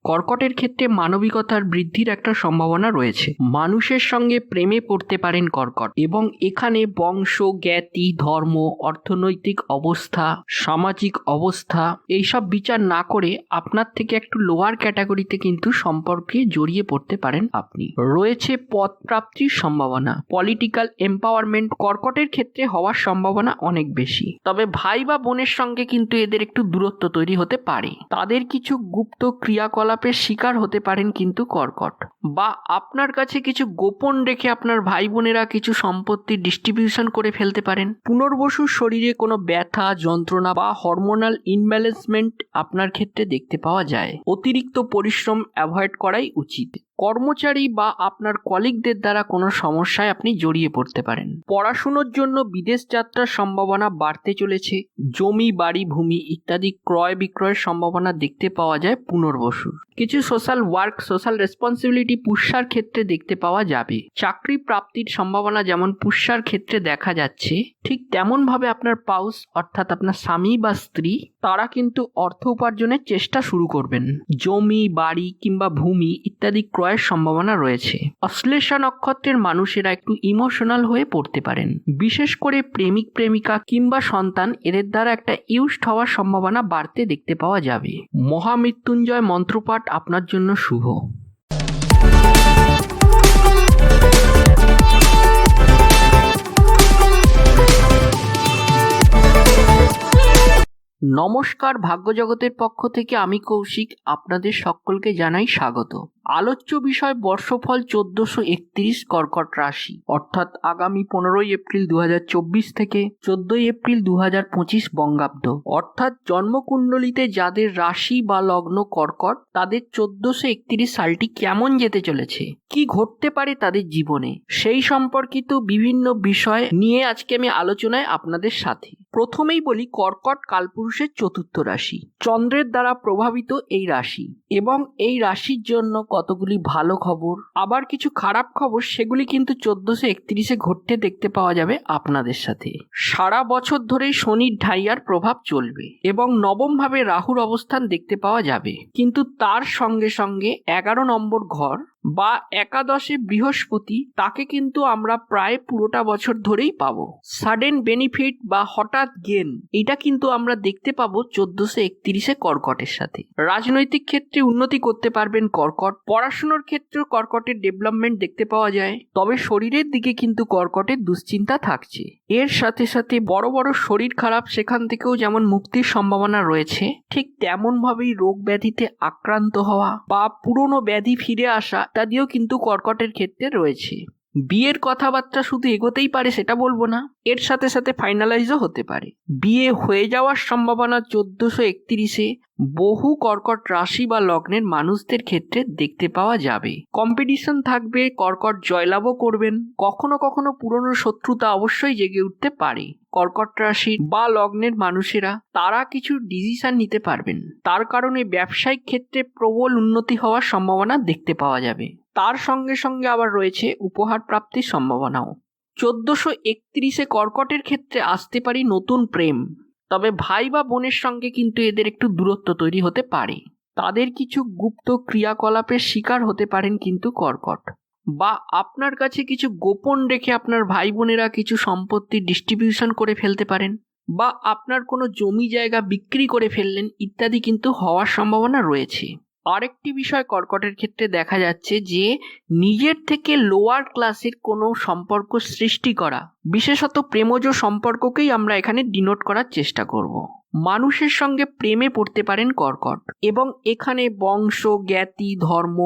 কর্কটের ক্ষেত্রে মানবিকতার বৃদ্ধির একটা সম্ভাবনা রয়েছে। মানুষের সঙ্গে প্রেমে পড়তে পারেন কর্কট, এবং এখানে বংশ, জ্ঞাতি, ধর্ম, অর্থনৈতিক অবস্থা, সামাজিক অবস্থা এইসব বিচার না করে আপনার থেকে একটু লোয়ার ক্যাটাগরিতে কিন্তু সম্পর্কে জড়িয়ে পড়তে পারেন আপনি। রয়েছে পদ প্রাপ্তির সম্ভাবনা। পলিটিক্যাল এম্পাওয়ারমেন্ট কর্কটের ক্ষেত্রে হওয়ার সম্ভাবনা অনেক বেশি। তবে ভাই বা বোনের সঙ্গে কিন্তু এদের একটু দূরত্ব তৈরি হতে পারে। তাদের কিছু গুপ্ত ক্রিয়াকলাপের শিকার হতে পারেন কিন্তু কর্কট, বা আপনার কাছে কিছু গোপন রেখে আপনার ভাই বোনেরা কিছু সম্পত্তি ডিস্ট্রিবিউশন করে ফেলতে পারেন। পুনর্বসুর শরীরে কোনো ব্যথা, যন্ত্রণা বা হরমোনাল ইনব্যালেন্সমেন্ট আপনার ক্ষেত্রে দেখতে পাওয়া যায়। অতিরিক্ত পরিশ্রম অ্যাভয়েড করাই উচিত। কর্মচারী বা আপনার কলিগদের দ্বারা কোনো সমস্যায় আপনি জড়িয়ে পড়তে পারেন। পড়াশুনোর জন্য বিদেশ যাত্রার সম্ভাবনা বাড়তে চলেছে। জমি, বাড়ি, ভূমি ইত্যাদি ক্রয় বিক্রয়ের সম্ভাবনা দেখতে পাওয়া যায় পুনর্বসুর। কিছু সোশ্যাল ওয়ার্ক, সোশ্যাল রেসপন্সিবিলিটি পুষ্যার ক্ষেত্রে দেখতে পাওয়া যাবে। চাকরি প্রাপ্তির সম্ভাবনা যেমন পুষ্যার ক্ষেত্রে দেখা যাচ্ছে, ঠিক তেমনভাবে আপনার পাউস অর্থাৎ আপনার স্বামী বা স্ত্রী তারা কিন্তু অর্থ উপার্জনের চেষ্টা শুরু করবেন। জমি, বাড়ি কিংবা ভূমি ইত্যাদি ক্রয়ের সম্ভাবনা রয়েছে। অশ্লেষা নক্ষত্রের মানুষেরা একটু ইমোশনাল হয়ে পড়তে পারেন। বিশেষ করে প্রেমিক প্রেমিকা কিংবা সন্তান এদের দ্বারা একটা ইউজড হওয়ার সম্ভাবনা বাড়তে দেখতে পাওয়া যাবে। মহামৃত্যুঞ্জয় মন্ত্রপাঠ আপনার জন্য শুভ। নমস্কার, ভাগ্যজগতের পক্ষ থেকে আমি কৌশিক আপনাদের সকলকে জানাই স্বাগত। আলোচ্য বিষয় বর্ষফল 1431 কর্কট রাশি, অর্থাৎ আগামী 15 এপ্রিল 2024 থেকে 14 এপ্রিল 2025 বঙ্গাব্দ। অর্থাৎ জন্মকুণ্ডলিতে যাদের রাশি বা লগ্ন কর্কট তাদের 1431 সালটি কেমন যেতে চলেছে, কি ঘটতে পারে তাদের জীবনে, সেই সম্পর্কিত বিভিন্ন বিষয় নিয়ে আজকে আমি আলোচনায় আপনাদের সাথে। প্রথমেই বলি, কর্কট কালপুরুষের চতুর্থ রাশি, চন্দ্রের দ্বারা প্রভাবিত এই রাশি, এবং এই রাশির জন্য কতগুলি ভালো খবর আবার কিছু খারাপ খবর সেগুলি কিন্তু 1431-এ ঘটতে দেখতে পাওয়া যাবে আপনাদের সাথে। সারা বছর ধরেই শনির ঢাইয়ার প্রভাব চলবে এবং নবম ভাবে রাহুর অবস্থান দেখতে পাওয়া যাবে, কিন্তু তার সঙ্গে সঙ্গে 11 নম্বর ঘর বা একাদশে বৃহস্পতি, তাকে কিন্তু আমরা প্রায় পুরোটা বছর ধরেই পাবো। সাডেন বেনিফিট বা হঠাৎ গেন এটা কিন্তু আমরা দেখতে পাবো 1431-এ কর্কটের সাথে। রাজনৈতিক ক্ষেত্রে উন্নতি করতে পারবেন কর্কট। পড়াশোনার ক্ষেত্রেও কর্কটের ডেভেলপমেন্ট দেখতে পাওয়া যায়। তবে শরীরের দিকে কিন্তু কর্কটের দুশ্চিন্তা থাকছে। এর সাথে সাথে বড় বড় শরীর খারাপ, সেখান থেকেও যেমন মুক্তির সম্ভাবনা রয়েছে, ঠিক তেমন ভাবেই রোগ ব্যাধিতে আক্রান্ত হওয়া বা পুরনো ব্যাধি ফিরে আসা ইত্যাদিও কিন্তু কর্কটের ক্ষেত্রে রয়েছে। বিয়ের কথাবার্তা শুধু এগোতেই পারে সেটা বলবো না, এর সাথে সাথে ফাইনালাইজও হতে পারে। বিয়ে হয়ে যাওয়ার সম্ভাবনা 1431-এ বহু কর্কট রাশি বা লগ্নের মানুষদের ক্ষেত্রে দেখতে পাওয়া যাবে। কম্পিটিশন থাকবে, কর্কট জয়লাভও করবেন। কখনো কখনো পুরনো শত্রুতা অবশ্যই জেগে উঠতে পারে। কর্কট রাশি বা লগ্নের মানুষেরা তারা কিছু ডিসিশন নিতে পারবেন, তার কারণে ব্যবসায়িক ক্ষেত্রে প্রবল উন্নতি হওয়ার সম্ভাবনা দেখতে পাওয়া যাবে। তার সঙ্গে সঙ্গে আবার রয়েছে উপহার প্রাপ্তির সম্ভাবনাও। 1431-এ কর্কটের ক্ষেত্রে আসতে পারি নতুন প্রেম, তবে ভাই বা বোনের সঙ্গে কিন্তু এদের একটু দূরত্ব তৈরি হতে পারে। তাদের কিছু গুপ্ত ক্রিয়াকলাপের শিকার হতে পারেন কিন্তু কর্কট, বা আপনার কাছে কিছু গোপন রেখে আপনার ভাই বোনেরা কিছু সম্পত্তি ডিস্ট্রিবিউশন করে ফেলতে পারেন, বা আপনার কোনো জমি জায়গা বিক্রি করে ফেললেন ইত্যাদি কিন্তু হওয়ার সম্ভাবনা রয়েছে। আরেকটি বিষয় কর্কটের ক্ষেত্রে দেখা যাচ্ছে যে নিজের থেকে লোয়ার ক্লাসের কোনো সম্পর্ক সৃষ্টি করা, বিশেষত প্রেমজ সম্পর্ককেই আমরা এখানে ডিনোট করার চেষ্টা করব। মানুষের সঙ্গে প্রেমে পড়তে পারেন কর্কট, এবং এখানে বংশ, জ্ঞাতি, ধর্ম,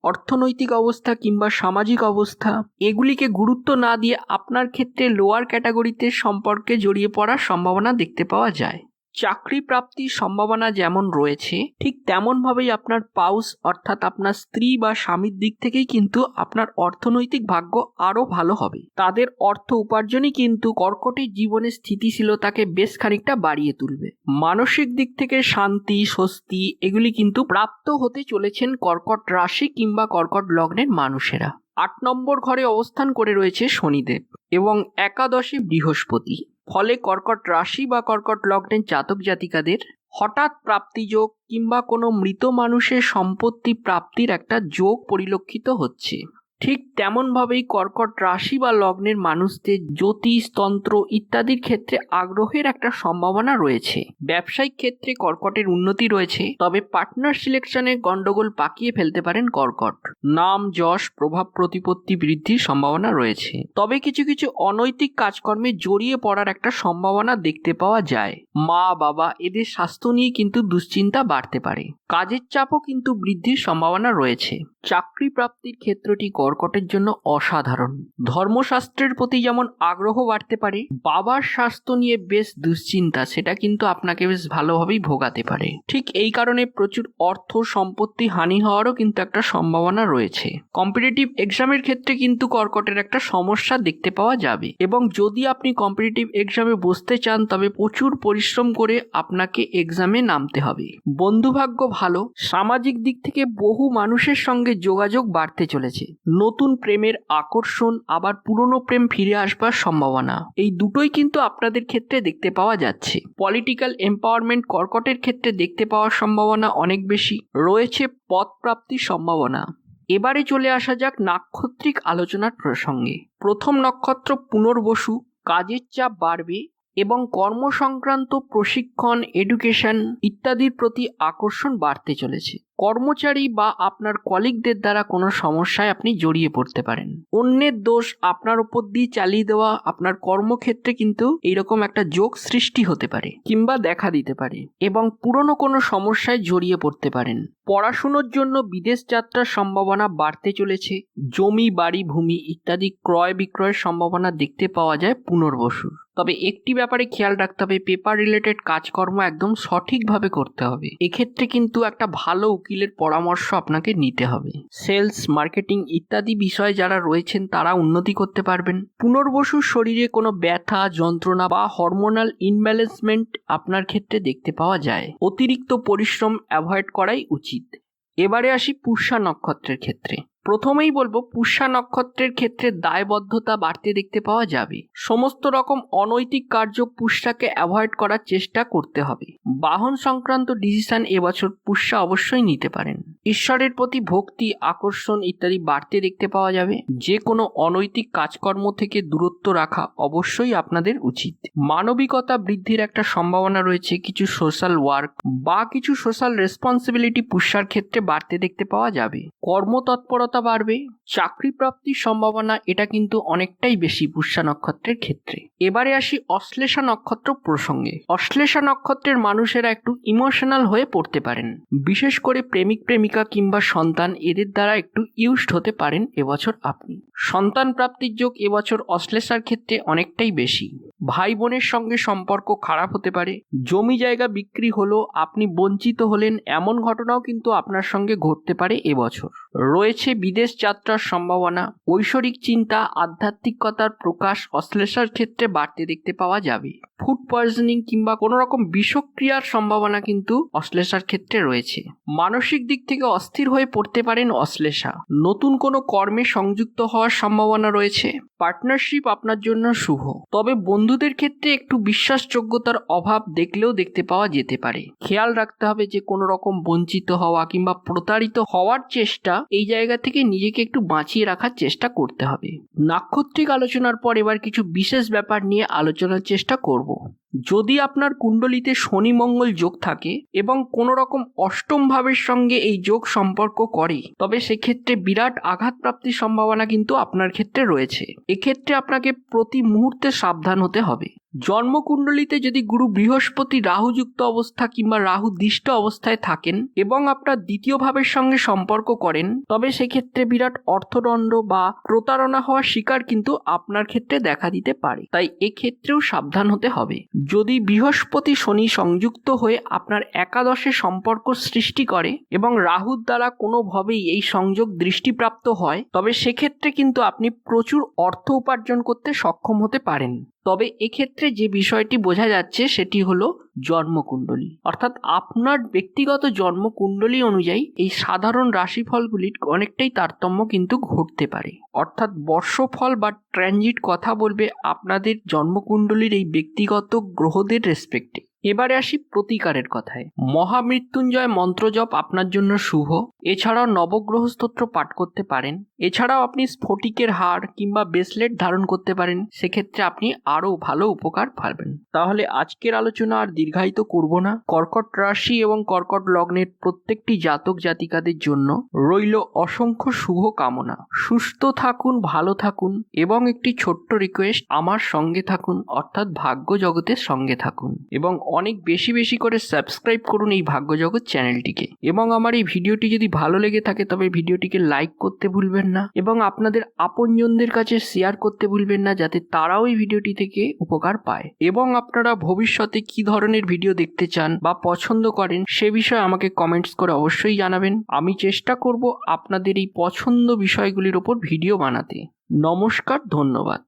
অর্থনৈতিক অবস্থা কিংবা সামাজিক অবস্থা এগুলিকে গুরুত্ব না দিয়ে আপনার ক্ষেত্রে লোয়ার ক্যাটাগরিতে সম্পর্কে জড়িয়ে পড়ার সম্ভাবনা দেখতে পাওয়া যায়। চাকরি প্রাপ্তির সম্ভাবনা যেমন রয়েছে, ঠিক তেমনভাবেই আপনার পাউস অর্থাৎ আপনার স্ত্রী বা স্বামীর দিক থেকেই কিন্তু আপনার অর্থনৈতিক ভাগ্য আরও ভালো হবে। তাদের অর্থ উপার্জনই কিন্তু কর্কটের জীবনের স্থিতিশীলতাকে বেশ খানিকটা বাড়িয়ে তুলবে। মানসিক দিক থেকে শান্তি, স্বস্তি এগুলি কিন্তু প্রাপ্ত হতে চলেছেন কর্কট রাশি কিংবা কর্কট লগ্নের মানুষেরা। 8 নম্বর ঘরে অবস্থান করে রয়েছে শনিদেব এবং একাদশে বৃহস্পতি। ফলে কর্কট রাশি বা কর্কট লগ্নের জাতক জাতিকাদের হঠাৎ প্রাপ্তিযোগ কিংবা কোনো মৃত মানুষের সম্পত্তি প্রাপ্তির একটা যোগ পরিলক্ষিত হচ্ছে। ঠিক তেমনভাবেই কর্কট রাশি বা লগ্নের মানুষদের জ্যোতিষ, তন্ত্র ইত্যাদির ক্ষেত্রে আগ্রহের একটা সম্ভাবনা রয়েছে। ব্যবসায়িক ক্ষেত্রে কর্কটের উন্নতি রয়েছে, তবে পার্টনার সিলেকশনে গন্ডগোল পাকিয়ে ফেলতে পারেন কর্কট। নাম, যশ, প্রভাব প্রতিপত্তি বৃদ্ধির সম্ভাবনা রয়েছে, তবে কিছু কিছু অনৈতিক কাজকর্মে জড়িয়ে পড়ার একটা সম্ভাবনা দেখতে পাওয়া যায়। মা বাবা এদের স্বাস্থ্য নিয়ে কিন্তু দুশ্চিন্তা বাড়তে পারে। কাজের চাপও কিন্তু বৃদ্ধির সম্ভাবনা রয়েছে। চাকরি প্রাপ্তির ক্ষেত্রটি কর্কটের জন্য অসাধারণ। ধর্মশাস্ত্রের প্রতি যেমন আগ্রহ বাড়তে পারে, বাবার স্বাস্থ্য নিয়ে বেশ দুশ্চিন্তা সেটা কিন্তু আপনাকে বেশ ভালোভাবেই ভোগাতে পারে। ঠিক এই কারণে প্রচুর অর্থ সম্পত্তি হানি হওয়ারও কিন্তু একটা সম্ভাবনা রয়েছে। কম্পিটিটিভ এক্সামের ক্ষেত্রে কিন্তু কর্কটের একটা সমস্যা দেখতে পাওয়া যাবে, এবং যদি আপনি কম্পিটিটিভ এক্সামে বসতে চান তবে প্রচুর পরিশ্রম করে আপনাকে এক্সামে নামতে হবে। বন্ধুভাগ্য ভালো, সামাজিক দিক থেকে বহু মানুষের সঙ্গে যোগাযোগ বাড়তে চলেছে। নতুন প্রেমের আকর্ষণ, আবার পুরনো প্রেম ফিরে আসবার সম্ভাবনা, এই দুটোই কিন্তু আপনাদের ক্ষেত্রে দেখতে পাওয়া যাচ্ছে। পলিটিক্যাল এম্পাওয়ারমেন্ট কর্কটের ক্ষেত্রে দেখতে পাওয়ার সম্ভাবনা অনেক বেশি রয়েছে। পদ প্রাপ্তির সম্ভাবনা। এবারে চলে আসা যাক নাক্ষত্রিক আলোচনার প্রসঙ্গে। প্রথম নক্ষত্র পুনর্বসু। কাজের চাপ বাড়বে এবং কর্মসংক্রান্ত প্রশিক্ষণ, এডুকেশন ইত্যাদির প্রতি আকর্ষণ বাড়তে চলেছে। কর্মচারী বা আপনার কলিগদের দ্বারা কোনো সমস্যায় আপনি জড়িয়ে পড়তে পারেন। অন্যের দোষ আপনার উপর দিয়ে চালিয়ে দেওয়া আপনার কর্মক্ষেত্রে কিন্তু এইরকম একটা যোগ সৃষ্টি হতে পারে কিংবা দেখা দিতে পারে, এবং পুরনো কোনো সমস্যায় জড়িয়ে পড়তে পারেন। পড়াশুনোর জন্য বিদেশ যাত্রার সম্ভাবনা বাড়তে চলেছে। জমি, বাড়ি, ভূমি ইত্যাদি ক্রয় বিক্রয়ের সম্ভাবনা দেখতে পাওয়া যায় পুনর্বসুর। তবে একটি ব্যাপারে খেয়াল রাখতে হবে, পেপার রিলেটেড কাজকর্ম একদম সঠিকভাবে করতে হবে। এক্ষেত্রে কিন্তু একটা ভালো উকিলের পরামর্শ আপনাকে নিতে হবে। সেলস, মার্কেটিং ইত্যাদি বিষয়ে যারা রয়েছেন তারা উন্নতি করতে পারবেন। পুনর্বসুর শরীরে কোনো ব্যথা, যন্ত্রণা বা হরমোনাল ইনব্যালেন্সমেন্ট আপনার ক্ষেত্রে দেখতে পাওয়া যায়। অতিরিক্ত পরিশ্রম অ্যাভয়েড করাই উচিত। এবারে আসি পুষ্যা নক্ষত্রের ক্ষেত্রে। প্রথমেই বলবো, পুষ্যা নক্ষত্রের ক্ষেত্রে দায়বদ্ধতা বাড়তে দেখতে পাওয়া যাবে। সমস্ত রকম অনৈতিক কার্য পুষ্যাকে অ্যাভয়েড করার চেষ্টা করতে হবে। বাহন সংক্রান্ত ডিসিশন এবছর পুষ্যা অবশ্যই নিতে পারেন। ঈশ্বরের প্রতি ভক্তি, আকর্ষণ ইত্যাদি বাড়তে দেখতে পাওয়া যাবে। যে কোনো অনৈতিক কাজকর্ম থেকে দূরত্ব রাখা অবশ্যই আপনাদের উচিত। মানবিকতা বৃদ্ধির একটা সম্ভাবনা রয়েছে। কিছু সোশ্যাল ওয়ার্ক বা কিছু সোশ্যাল রেসপন্সিবিলিটি পুষ্যার ক্ষেত্রে বাড়তে দেখতে পাওয়া যাবে। কর্মতৎপরতা বাড়বে। চাকরি প্রাপ্তির সম্ভাবনা এটা কিন্তু অনেকটাই বেশি পুষ্যা নক্ষত্রের ক্ষেত্রে। এবারে আসি অশ্লেষা নক্ষত্র প্রসঙ্গে। অশ্লেষা নক্ষত্রের মানুষেরা একটু ইমোশনাল হয়ে পড়তে পারেন, বিশেষ করে প্রেমিক প্রেমিকা কিংবা সন্তান এদের দ্বারা একটু ইউজড হতে পারেন এবছর আপনি। সন্তান প্রাপ্তির যোগ এবছর অশ্লেষার ক্ষেত্রে অনেকটাই বেশি। ভাই বোনের সঙ্গে সম্পর্ক খারাপ হতে পারে। জমি জায়গা বিক্রি হলো, আপনি বঞ্চিত হলেন, এমন ঘটনাও কিন্তু আপনার সঙ্গে ঘটতে পারে এবছর। রয়েছে বিদেশ যাত্রার সম্ভাবনা। ঐশ্বরিক চিন্তা, আধ্যাত্মিকতার প্রকাশ অশ্লেষার ক্ষেত্রে বাড়তে দেখতে পাওয়া যাবে। ফুড পয়জনিং কিংবা কোনো রকম বিষক্রিয়ার সম্ভাবনা কিন্তু অশ্লেষার ক্ষেত্রে রয়েছে। মানসিক দিক থেকে অস্থির হয়ে পড়তে পারেন অশ্লেষা। নতুন কোনো কর্মে সংযুক্ত হওয়ার সম্ভাবনা রয়েছে। পার্টনারশিপ আপনার জন্য শুভ, তবে বন্ধুদের ক্ষেত্রে একটু বিশ্বাসযোগ্যতার অভাব দেখলেও দেখতে পাওয়া যেতে পারে। খেয়াল রাখতে হবে যে কোনো রকম বঞ্চিত হওয়া কিংবা প্রতারিত হওয়ার চেষ্টা, এই জায়গা থেকে নিজেকে একটু বাঁচিয়ে রাখার চেষ্টা করতে হবে। নাক্ষত্রিক আলোচনার পর এবার কিছু বিশেষ ব্যাপার নিয়ে আলোচনার চেষ্টা করব। যদি আপনার কুণ্ডলিতে শনি মঙ্গল যোগ থাকে এবং কোনো রকম অষ্টম ভাবের সঙ্গে এই যোগ সম্পর্ক করে, তবে সেক্ষেত্রে বিরাট আঘাত প্রাপ্তির সম্ভাবনা কিন্তু আপনার ক্ষেত্রে রয়েছে। এক্ষেত্রে আপনাকে প্রতি মুহূর্তে সাবধান হতে হবে। জন্মকুণ্ডলিতে যদি গুরু বৃহস্পতি রাহুযুক্ত অবস্থা কিংবা রাহু দিষ্ট অবস্থায় থাকেন এবং আপনার দ্বিতীয় ভাবের সঙ্গে সম্পর্ক করেন, তবে সেক্ষেত্রে বিরাট অর্থদণ্ড বা প্রতারণা হওয়ার শিকার কিন্তু আপনার ক্ষেত্রে দেখা দিতে পারে। তাই এক্ষেত্রেও সাবধান হতে হবে। যদি বৃহস্পতি শনি সংযুক্ত হয়ে আপনার একাদশে সম্পর্ক সৃষ্টি করে এবং রাহুর দ্বারা কোনোভাবেই এই সংযোগ দৃষ্টিপ্রাপ্ত হয়, তবে সেক্ষেত্রে কিন্তু আপনি প্রচুর অর্থ উপার্জন করতে সক্ষম হতে পারেন। তবে এক্ষেত্রে যে বিষয়টি বোঝা যাচ্ছে সেটি হলো জন্মকুণ্ডলী, অর্থাৎ আপনার ব্যক্তিগত জন্মকুণ্ডলী অনুযায়ী এই সাধারণ রাশিফলগুলির অনেকটাই তারতম্য কিন্তু ঘটতে পারে। অর্থাৎ বর্ষফল বা ট্রানজিট কথা বলবে আপনাদের জন্মকুণ্ডলীর এই ব্যক্তিগত গ্রহদের রেসপেক্টে। এবারে আসি প্রতিকারের কথায়। মহামৃত্যুঞ্জয় মন্ত্র জপ আপনার জন্য শুভ। এছাড়াও নবগ্রহ স্তোত্র পাঠ করতে পারেন। এছাড়াও আপনি স্ফটিকের হার কিংবা ব্রেসলেট ধারণ করতে পারেন, সেক্ষেত্রে আপনি আরো ভালো উপকার পাবেন। তাহলে আজকের আলোচনা আর দীর্ঘায়িত করব না। কর্কট রাশি এবং কর্কট লগ্নের প্রত্যেকটি জাতক জাতিকাদের জন্য রইল অসংখ্য শুভ কামনা। সুস্থ থাকুন, ভালো থাকুন এবং একটি ছোট্ট রিকোয়েস্ট, আমার সঙ্গে থাকুন, অর্থাৎ ভাগ্য জগতের সঙ্গে থাকুন এবং অনেক বেশি বেশি করে সাবস্ক্রাইব করুন এই ভাগ্য জগৎ চ্যানেলটিকে। এবং আমার এই ভিডিওটি যদি ভালো লেগে থাকে তবে ভিডিওটিকে লাইক করতে ভুলবেন না এবং আপনাদের আপনজনদের কাছে শেয়ার করতে ভুলবেন না, যাতে তারাও এই ভিডিওটি থেকে উপকার পায়। এবং আপনারা ভবিষ্যতে কি ধরনের ভিডিও দেখতে চান বা পছন্দ করেন সে বিষয়ে আমাকে কমেন্টস করে অবশ্যই জানাবেন। আমি চেষ্টা করব আপনাদের এই পছন্দ বিষয়গুলির ওপর ভিডিও বানাতে। নমস্কার, ধন্যবাদ।